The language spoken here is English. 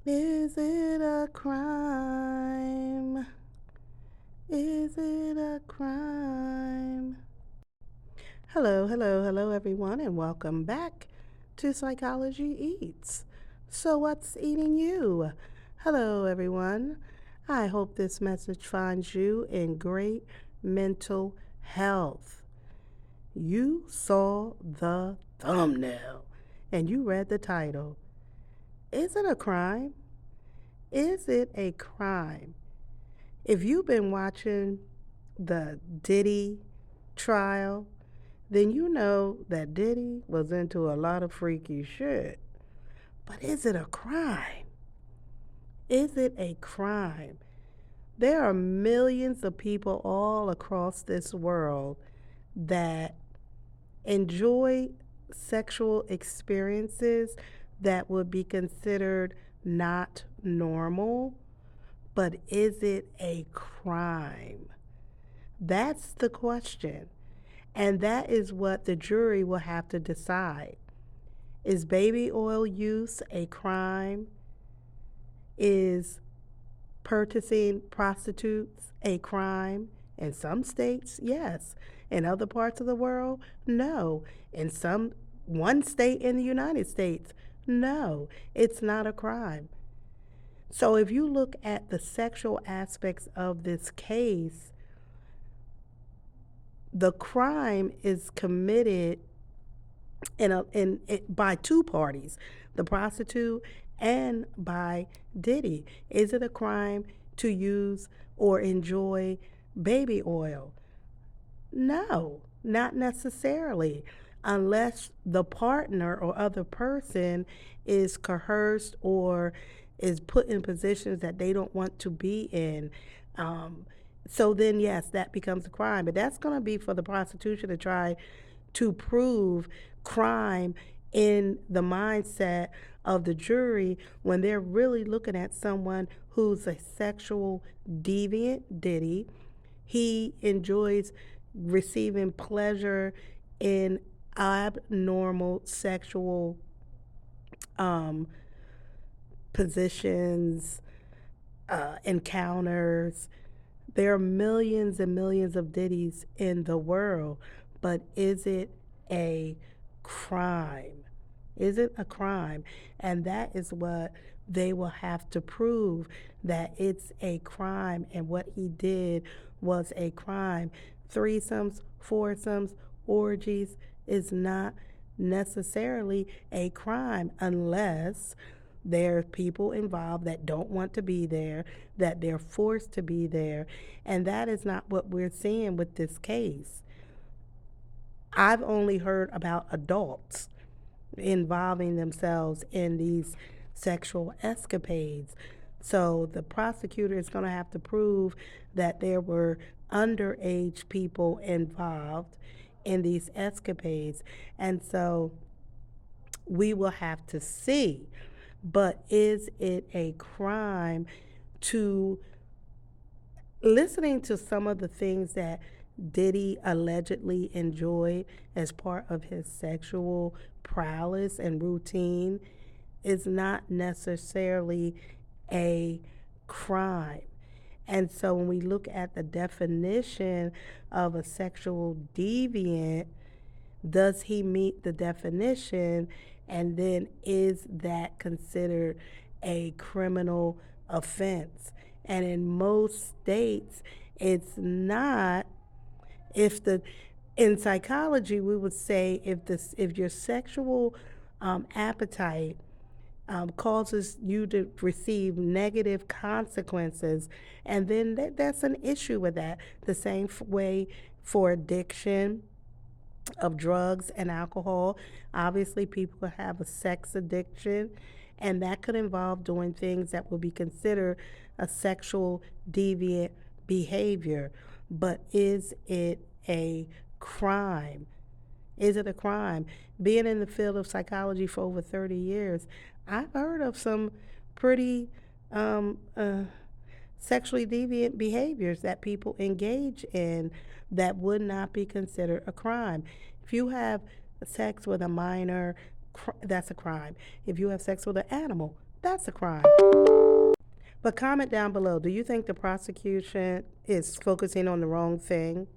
Is it a crime? Is it a crime? Hello, hello, hello, everyone, and welcome back to Psychology Eats. So, what's eating you? Hello, everyone. I hope this message finds you in great mental health. You saw the thumbnail and you read the title. Is it a crime? Is it a crime? If you've been watching the Diddy trial, then you know that Diddy was into a lot of freaky shit. But is it a crime? Is it a crime? There are millions of people all across this world that enjoy sexual experiences that would be considered not normal, but is it a crime? That's the question. And that is what the jury will have to decide. Is baby oil use a crime? Is purchasing prostitutes a crime? In some states, yes. In other parts of the world, no. In one state in the United States, no. It's not a crime. So if you look at the sexual aspects of this case, the crime is committed by two parties, the prostitute and by Diddy. Is it a crime to use or enjoy baby oil? No, not necessarily, unless the partner or other person is coerced or is put in positions that they don't want to be in. Um, so then, yes, that becomes a crime. But that's going to be for the prosecution to try to prove crime in the mindset of the jury when they're really looking at someone who's a sexual deviant, Diddy. He enjoys receiving pleasure in abnormal sexual um, positions, encounters. There are millions and millions of Diddy's in the world, but is it a crime? Is it a crime? And that is what they will have to prove, that it's a crime and what he did was a crime. Threesomes, foursomes, orgies is not necessarily a crime unless there are people involved that don't want to be there, that they're forced to be there, and that is not what we're seeing with this case. I've only heard about adults involving themselves in these sexual escapades. So the prosecutor is going to have to prove that there were underage people involved in these escapades. And so we will have to see. But is it a crime to listening to some of the things that Diddy allegedly enjoyed as part of his sexual prowess and routine is not necessarily a crime. And so when we look at the definition of a sexual deviant, does he meet the definition? And then is that considered a criminal offense? And in most states, it's not. If the In psychology, we would say if your sexual appetite causes you to receive negative consequences, and then that's an issue with that. The same way for addiction of drugs and alcohol. Obviously, people could have a sex addiction, and that could involve doing things that would be considered a sexual deviant behavior. But is it a crime? Is it a crime? Being in the field of psychology for over 30 years, I've heard of some pretty um, uh, sexually deviant behaviors that people engage in that would not be considered a crime. If you have sex with a minor, that's a crime. If you have sex with an animal, That's a crime. But comment down below. Do you think the prosecution is focusing on the wrong thing?